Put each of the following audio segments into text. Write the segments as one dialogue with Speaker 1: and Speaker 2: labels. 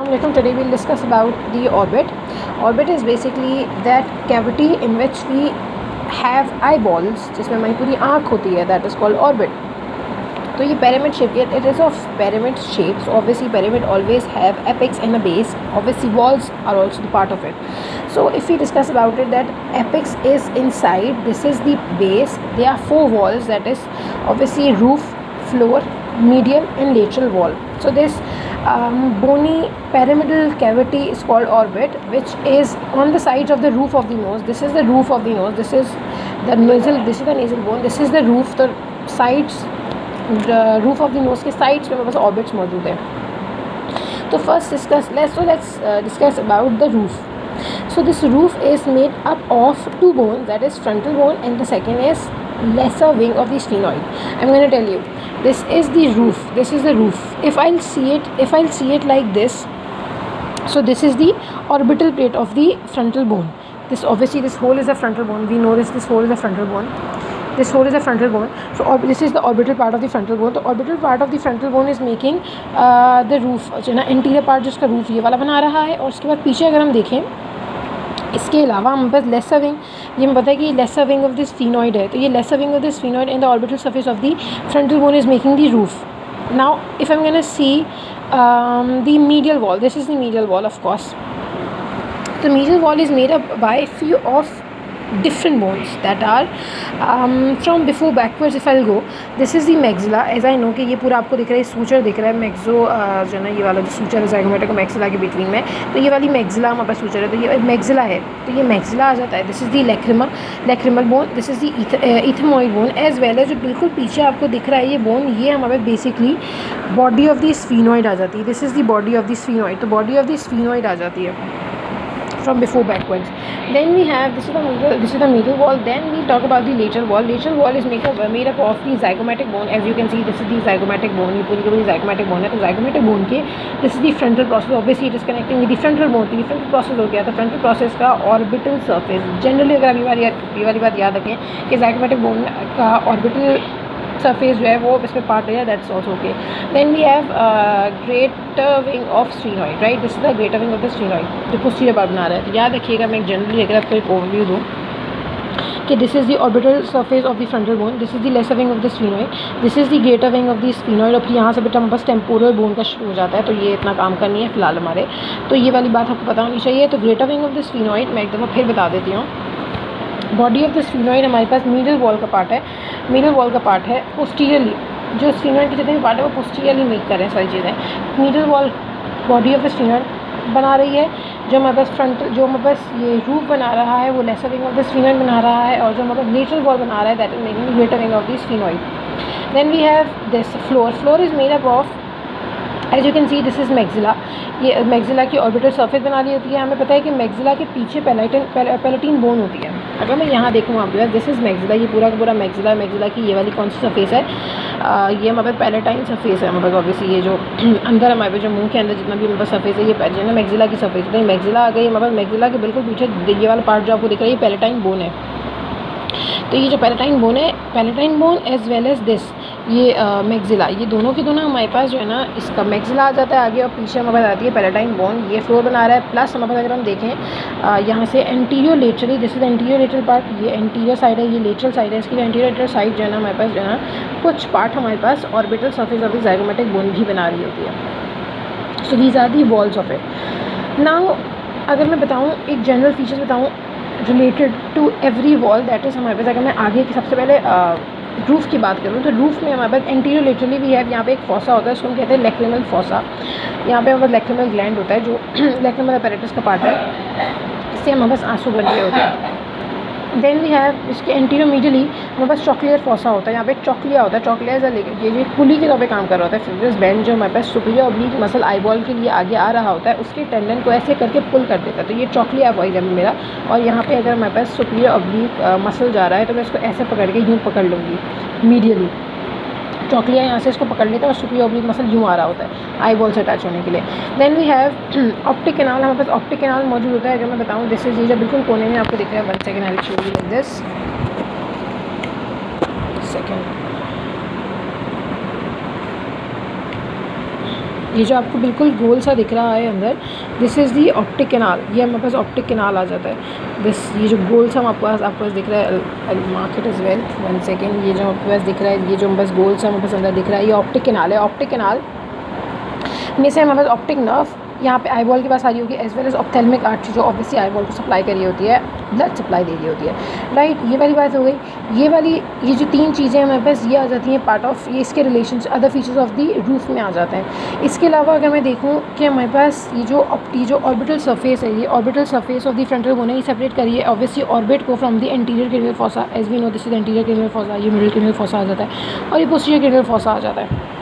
Speaker 1: Assalamualaikum. Today we'll discuss about the orbit. Orbit is basically that cavity in which we have eyeballs, जिसमें हमारी पूरी आँख होती है, that is called orbit. तो ये pyramid shape, it is of pyramid shape. So obviously pyramid always have apex and a base. Obviously walls are also the part of it. So if we discuss about it, that apex is inside, this is the base. There are four walls, that is obviously roof, floor, medial and lateral wall. So this bony pyramidal cavity is called orbit, which is on the sides of the roof of the nose. This is the roof of the nose, this is the nasal, this is the nasal bone, this is the roof, the sides, the roof of the nose के sides में हमारे पास orbits मौजूद है. तो first let's discuss about the roof. So this roof is made up of two bones, that is frontal bone and the second is lesser wing of the sphenoid. I'm going to tell you, this is the roof, this is the roof. If I'll see it like this, so this is the orbital plate of the frontal bone. This obviously, this hole is a frontal bone, we know this hole is a frontal bone, this hole is a frontal bone. So this is the orbital part of the frontal bone. The orbital part of the frontal bone is making the roof, जो ना interior part जिसका roof ये वाला बना रहा है. और उसके बाद पीछे अगर हम देखें, इसके अलावा हमारे पास लेसर विंग, ये हमें पता है कि lesser wing of this sphenoid है. तो ये lesser wing of this sphenoid and the orbital surface of the frontal bone is making the roof. Now if I am gonna see the medial wall, this is the medial wall of course. The medial wall is made up by few of different bones that are from before backwards. If I'll go, this is the maxilla, as I know कि ये पूरा आपको दिख रहा है, suture दिख रहा है, मैक्सो जो ना ये वाला जो सूचर है ज़ाइगोमेटिक और मैक्सिला के बिटवीन में, तो ये वाली मैक्सिला हमारे पास सूचर है, तो ये मैक्सिला है, तो ये मैक्सिला आ जाता है. This is the lacrimal bone, this is the ethmoid bone, as well as जो बिल्कुल पीछे आपको दिख रहा है ये बोन, ये हमारे basically body of the sphenoid आ जाती है. This is the body of the sphenoid, तो बॉडी ऑफ द स्फीनॉइड आ जाती है from before backwards. Then we have this is the middle wall. Then we talk about the lateral wall. Lateral wall is made up of the zygomatic bone. As you can see, this is the zygomatic bone. ये पूरी की पूरी zygomatic bone है. तो zygomatic bone के this is the frontal process. Obviously, it is connecting with the frontal bone. तो ये frontal process हो गया. तो frontal process का orbital surface. Generally अगर ये वाली बात याद रखें कि zygomatic bone का orbital सरफेस जो है वो इसमें पार्ट है, that's also okay. Then we have greater wing of sphenoid, right, this is the greater wing of the sphenoid जो पोस्टीरियर पार्ट बना रहा है. तो याद रखिएगा, मैं जनरली अगर आपको एक ओवरव्यू दूँ कि this is the orbital surface of the frontal bone, this is the lesser wing of the sphenoid, this is the greater wing of the sphenoid. और फिर यहाँ से बेटा बस टेम्पोरल बोन का शुरू हो जाता है. तो ये इतना काम करनी है फिलहाल हमारे, तो ये वाली बात आपको पता होनी चाहिए. तो greater wing of the sphenoid मैं एक दफ़ा फिर बता देती हूँ. बॉडी ऑफ द स्फीनॉइड हमारे पास मिडल वॉल का पार्ट है, मिडल वॉल का पार्ट है पोस्टीरियरली, जो स्फीनॉइड के जितने भी पार्ट है वो पोस्टीरियरली मेक कर रहे हैं सारी चीज़ें. Middle wall body of the sphenoid बना रही है, जो हमारे पास फ्रंट, जो हमारे पास ये रूफ बना रहा है वो lesser wing of the sphenoid बना रहा है, और जो हमारे पास लेटरल वॉल बना रहा है that is making greater wing of the sphenoid. Then we have this floor is made up of, as you can see this is maxilla. ये मैक्सिला की ऑर्बिटल सरफेस बना ली होती है. हमें पता है कि मैक्सिला के पीछे पैलेटिन बोन होती है. अगर मैं यहाँ देखूँ आपके पास, दिस इज़ मैक्सिला, ये पूरा का पूरा मैक्सिला. मैक्सिला की ये वाली कौन सी सरफेस है, ये हमारे पास पैलेटाइन सरफेस है. हमारे पास ऑब्वियसली ये जो अंदर हमारे पास जो मुंह के अंदर जितना भी हमारे पास सरफेस है, ये जो है ना मैक्सिला की सरफेस. तो मैक्सिला आ गई हमारे पास. मैक्सिला के बिल्कुल पीछे ये वाला पार्ट जो आपको दिख रहा है ये पैलेटाइन बोन है. तो ये जो पैलेटाइन बोन है, palatine bone as well as this, ये मैक्सिला, ये दोनों के दोनों हमारे पास जो है ना, इसका मैक्सिला आ जाता है आगे और पीछे हमारे पास आती है पैलेटाइन बोन. ये फ्लोर बना रहा है. प्लस हमारे पास अगर हम देखें यहाँ से anterior laterally, this is anterior lateral part, ये एंटीरियर साइड है, ये लेटरल साइड है. इसकी एंटीरियर लेटरल साइड जो है ना हमारे पास जो है ना कुछ पार्ट हमारे पास orbital surface of the zygomatic bone भी बना रही होती है. So these are the walls of it. Now अगर मैं बताऊँ एक जनरल फीचर्स बताऊँ related to every wall, that is हमारे पास, अगर मैं आगे की सबसे पहले रूफ़ की बात करूँ तो रूफ़ में हमारे पास एंटीरियर लेटरली भी है. यहाँ पे एक फॉसा होता है, उसको हम कहते हैं लैक्रिमल फॉसा. यहाँ पे हमारे पास लैक्रिमल ग्लैंड होता है जो लैक्रिमल अपैरेटस का पार्ट है, इससे हमारे पास आंसू बन रहे होते हैं. देन वी हैव इसके एंटीरियर मीडियली हमारे पास चॉकलियर फॉसा होता है. यहाँ पे एक चॉकलिया होता है. चॉकलिया ये जो पुली के तौर पे काम कर रहा होता है. फिब्रस बैंड जो हमारे पास सुपीरियर ऑब्लिक मसल आईबॉल के लिए आगे आ रहा होता है, उसके टेंडन को ऐसे करके पुल कर देता है. तो ये चॉकलिया बॉइज है मेरा. और यहाँ पे अगर हमारे पास सुपीरियर ऑब्लिक मसल जा रहा है तो मैं इसको ऐसे पकड़ के यूँ पकड़ लूँगी मीडियली. चॉकलिया यहाँ से इसको पकड़ लेता है और सुपीरियर ऑब्लिक मसल यूँ आ रहा होता है आई बॉल से अटैच होने के लिए. Then we have optic canal. हमारे पास ऑप्टिक कैनाल मौजूद होता है. अगर मैं बताऊँ, दिस इज ये जो बिल्कुल कोने में आपको दिख रहा है, 1 second I will show you like this second. ये जो आपको बिल्कुल गोल सा दिख रहा है अंदर, this is the optic canal. ये हमारे पास ऑप्टिक कैनाल आ जाता है। ये जो गोल सा आपको पास दिख रहा है, मार्केट इज़ वेल 1 सेकेंड, ये जो आपके पास दिख रहा है, ये जो बस गोल सा हमारे पास अंदर दिख रहा है, ये ऑप्टिक कैनाल है। ऑप्टिक कैनाल में से हमारे पास ऑप्टिक नर्व यहाँ पे आईबॉल के पास आ रही होगी, as well as ophthalmic artery जो ऑब्वियसली आईबॉल को सप्लाई कर रही होती है, ब्लड सप्लाई दे रही होती है, राइट। ये वाली बात हो गई। ये जो 3 चीज़ें हमारे पास ये आ जाती हैं पार्ट ऑफ, ये इसके relation other features of the roof में आ जाते हैं। इसके अलावा अगर मैं देखूँ कि हमारे पास ये जो ऑर्बिटल सरफेस है, ये orbital surface of the frontal bone है, ये सेपरेट करिए ऑब्वियसली ऑर्बिट को from the anterior cranial fossa. As we know this is anterior cranial fossa, ये मिडिल क्रेनियल फॉसा आ जाता है और ये पोस्टीरियर क्रेनियल फॉसा आ जाता है।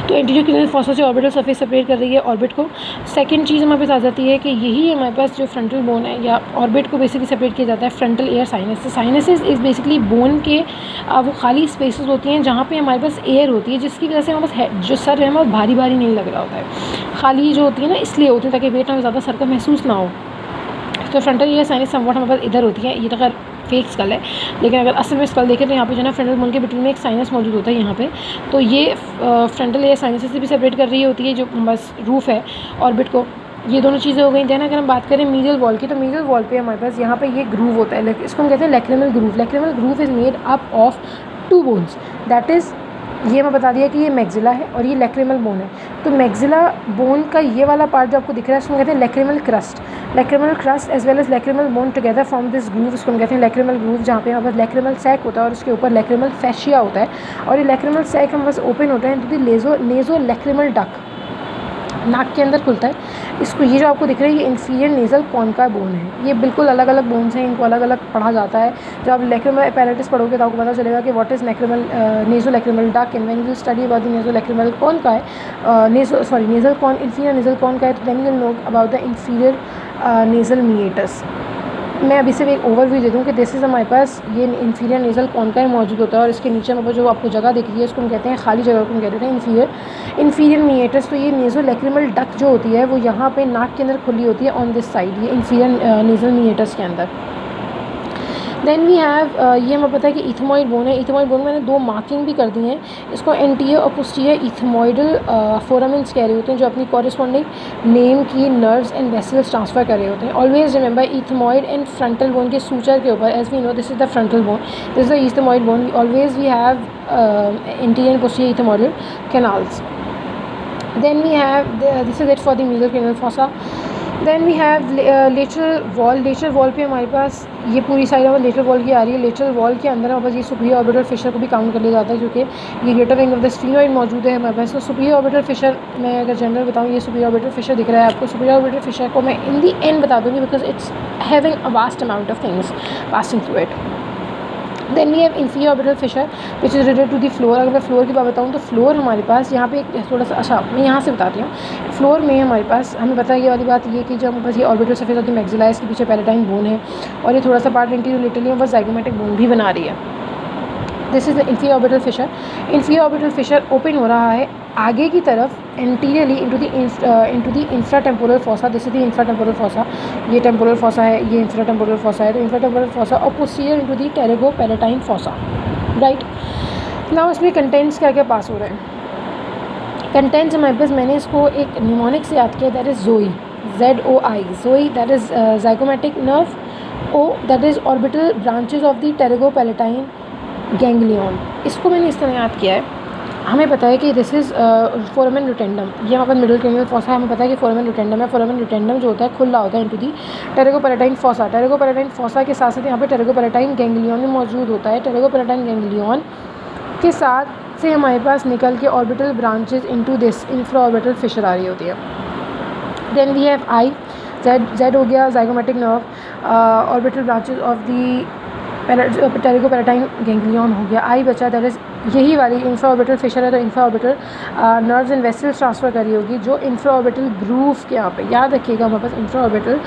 Speaker 1: तो एंटीरियर क्रेनियल फॉसा से ऑर्बिटल सरफेस सेपरेट कर रही है ऑर्बिट को। सेकंड चीज़ हमारे पास आ जाती है कि यही हमारे पास जो फ्रंटल बोन है या ऑर्बिट को बेसिकली सेपरेट किया जाता है frontal air sinus. Sinuses is basically bone के वो खाली स्पेसेस होती हैं जहाँ पे हमारे पास एयर होती है, जिसकी वजह से हमारे पास जो सर है हमारा भारी भारी नहीं लग रहा होता है, खाली जो होती है ना इसलिए होती है ताकि वेट हमें ज़्यादा सर का महसूस ना हो। तो फ्रंटल एयर साइनस समवॉट हमारे पास इधर होती है, ये तो खैर फेक स्कल है, लेकिन अगर असल में स्कल देखें तो यहाँ पे जो है ना फ्रंटल बोन के बिटवीन में एक साइनस मौजूद होता है यहाँ पे। तो ये फ्रंटल एयर साइनस से भी सेपरेट कर रही होती है जो बस रूफ है ऑर्बिट को। ये दोनों चीज़ें हो गई। देन अगर हम बात करें मीडियल वॉल की, तो मीडियल वॉल पे हमारे पास यहाँ पे ये ग्रूव होता है, इसको हम कहते हैं lacrimal groove. Lacrimal groove is made up of 2 bones, that is ये मैं बता दिया कि ये मैक्सिला है और ये लैक्रिमल बोन है। तो मैक्सिला बोन का ये वाला पार्ट जो आपको दिख रहा है इसको कहते हैं lacrimal crest. Lacrimal crest as well as lacrimal bone together form this groove, इसको हम कहते हैं लैक्रिमल ग्रूव, जहाँ पे हमारे पास लैक्रिमल सैक होता है और उसके ऊपर लैक्रिमल फैशिया होता है और ये लैक्रिमल सैक हम बस ओपन होता है to the naso lacrimal duct, नाक के अंदर खुलता है। इसको ये जो आपको दिख रहा है ये इंफीरियर नेज़ल कॉन्का बोन है। ये बिल्कुल अलग अलग बोन्स हैं, इनको अलग अलग पढ़ा जाता है। जब आप लैक्रिमल अपैरेटस पढ़ोगे तो आपको पता चलेगा कि what is naso lacrimal duct and when you study about the naso lacrimal concha है nasal con inferior nasal concha है, तो then you know about the inferior nasal meatus. मैं अभी सिर्फ एक ओवरव्यू दे दूँ कि दिस इज़ हमारे पास ये इंफीरियर नेज़ल कॉन्का मौजूद होता है और इसके नीचे हमारे जो आपको जगह दिख रही है इसको हम कहते हैं खाली जगह को हम कहते हैं इंफीरियर मीएटस। तो ये नेज़ो लैक्रिमल डक जो होती है वो यहाँ पे नाक के अंदर खुली होती है ऑन दिस साइड, ये इंफीरियर नेज़ल मीएटस के अंदर। देन वी हैव ये हमें पता है कि इथमॉइड बोन है। इथमॉइड बोन मैंने 2 मार्किंग भी कर दी हैं, इसको एंटीरियर और पोस्टीरियर इथमॉइडल फोरामेंट्स कह रहे होते हैं जो अपनी कॉरेस्पॉन्डिंग नेम की नर्व्स एंड वेसल्स ट्रांसफ़र कर रहे होते हैं। Always remember ethmoid and frontal bone के सूचर के ऊपर, as we know this is the frontal bone, this is the ethmoid bone, always we have anterior and posterior ethmoidal canals. Then we have this is it for the medial cranial fossa. Then we have lateral wall. Lateral wall पे हमारे पास ये पूरी side हमारे lateral wall की आ रही है। lateral wall के अंदर हमारे पास ये superior orbital fissure को भी काउंट कर लिया जाता है क्योंकि ये greater wing of the sphenoid मौजूद है हमारे पास। तो superior orbital fissure मैं अगर जनरल बताऊँ, ये superior orbital fissure दिख रहा है आपको। superior orbital fissure को मैं in the end बता दूँगी because it's having a vast amount of things passing through it. Then we have inferior orbital fissure which is related to the floor. अगर मैं फ्लोर की बात बताऊँ तो फ्लोर हमारे पास यहाँ पे एक थोड़ा सा, अच्छा मैं यहाँ से बताती हूँ। फ्लोर में हमारे पास हमें पता है ये वाली बात ये कि जो हमारे पास ये orbital surface of the maxilla है, इसके पीछे पैलेटाइन बोन है और ये थोड़ा सा पार्ट इंटीरियर लेटरली बस ज़ाइगोमेटिक बोन भी बना रही है। This is the inferior orbital fissure. Inferior orbital fissure open हो रहा है आगे की तरफ anteriorly into the infratemporal fossa. This is the infratemporal fossa, ये टेम्पोरल फॉसा है, ये इंफ्राटेम्पोरल फॉसा है। तो इंफ्राटेम्पोरल फॉसा और posterior into the pterygopalatine fossa, right. Now इसमें कंटेंट्स क्या क्या पास हो रहे हैं। कंटेंट्स हमारे पास, मैंने इसको एक निमोनिक से याद किया, that is ZOI, ZOI, ZOI that is zygomatic nerve, O that is orbital branches of the pterygopalatine ganglion. इसको मैंने इस तरह याद किया है। हमें पता है कि दिस इज़ फोरामेन रोटेंडम, ये हमारे मिडिल क्रेनियल फॉसा है। हमें पता है कि फोरामेन रोटेंडम है। फोरामेन रोटेंडम जो होता है खुला होता है इनटू दी टेरेगोपैलेटाइन फॉसा। टेरेगोपैलेटाइन फॉसा के साथ साथ यहाँ पे टेरेगोपैलेटाइन गैंग्लियन मौजूद होता है। टेरेगोपैलेटाइन गैंग्लियन के साथ से हमारे पास निकल के orbital branches into this infra orbital fissure आ रही होती है। Then we have I, Z हो गया zygomatic nerve, orbital branches of the pterygopalatine ganglion हो गया। आई बचा, दैट इज़ यही वाली इंफ्रा ऑर्बिटल फिशर है। तो infra orbital nerves and vessels transfer करी होगी जो इंफ्रा ऑर्बिटल ग्रूव के यहाँ पे, याद रखिएगा हमारे पास इंफ्रा ऑर्बिटल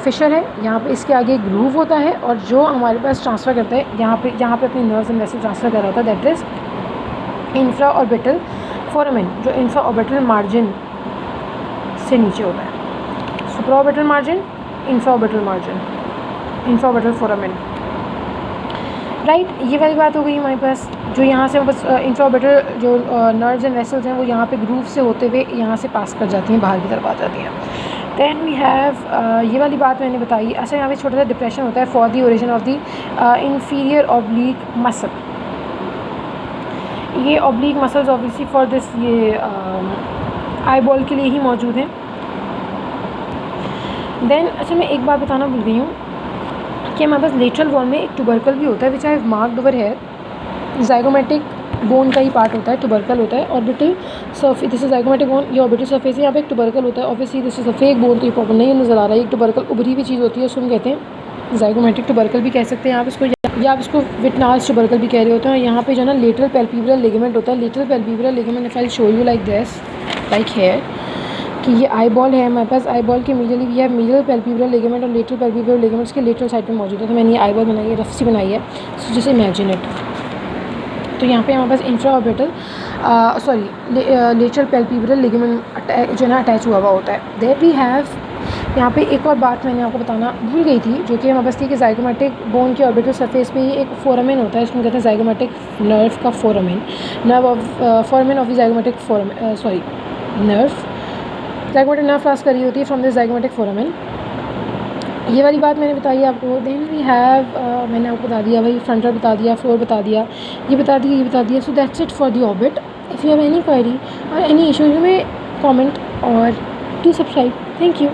Speaker 1: फिशर है, यहाँ पे इसके आगे ग्रूव होता है और जो हमारे पास ट्रांसफ़र करता है यहाँ पे अपनी नर्व्स एंड वेसल ट्रांसफ़र कर रहा होता है, that is infra orbital foramen, जो इंफ्रा ऑर्बिटल मार्जिन से नीचे होता है। Supra orbital margin, infra orbital margin, infra orbital foramen. Right, ये वाली बात हो गई हमारे पास। जो यहाँ से बस इंफ्राऑर्बिटल जो नर्व्स एंड वेसल्स हैं वो यहाँ पे ग्रूव से होते हुए यहाँ से पास कर जाती हैं, बाहर की तरफ आ जाती हैं। दैन वी हैव ये वाली बात मैंने बताई। अच्छा, यहाँ पे छोटा सा डिप्रेशन होता है for the origin of the inferior oblique muscle. ये oblique muscles obviously for this ये आई बॉल के लिए ही मौजूद हैं। देन अच्छा, मैं एक बात बताना भूल गई हूँ कि हमारे पास लेटरल वॉल में एक ट्यूबरकल भी होता है which I have marked over here. Zygomatic bone का ही पार्ट होता है, ट्यूबरकल होता है। Orbital surface, this is zygomatic bone, ये ऑर्बिटल सरफेस है, यहाँ पे एक ट्यूबरकल होता है। Obviously this is a fake bone, तो ये प्रॉपर नहीं नज़र आ रहा है। एक ट्यूबरकल उभरी हुई चीज़ होती है, उसको हम कहते हैं ज़ाइगोमेटिक ट्यूबरकल भी कह सकते हैं आप इसको, या आप इसको विटनास ट्यूबरकल भी कह रहे होते हैं। यहाँ पे जो है ना लेटरल पैल्पेब्रल लिगामेंट होता है। Lateral palpebral ligament if I show you like this, like here, कि ये आई बॉल है हमारे पास। आई बॉल के medially we have medial palpebral ligament और लेटरल पैल्पेब्रल लिगामेंट्स के लेटरल साइड पे मौजूद है। तो मैंने ये आई बॉल बनाई है, रफ सी बनाई है, सो जस्ट इमेजिन इट। तो यहाँ पे हमारे पास infra orbital lateral palpebral ligament जो है ना अटैच हुआ होता है। देयर वी हैव, यहाँ पे एक और बात मैंने आपको बताना भूल गई थी, जो कि हमारे पास थी कि ज़ाइगोमेटिक बोन के ऑर्बिटल सरफेस पे ही एक फोरामेन होता है, इसको कहते हैं ज़ाइगोमेटिक नर्व का foramen, nerve of foramen of the zygomatic foramen, sorry nerve, zygomatic nerve pass करी होती है फ्रॉम दिस ज़ाइगोमेटिक फोरामेन। ये वाली बात मैंने बताई आपको। देन वी हैव, मैंने आपको बता दिया भाई, फ्रंटल बता दिया, फ्लोर बता दिया, ये बता दिया, ये बता दिया। So that's it for the orbit. If you have any query or any issue, you may comment or do subscribe. Thank you.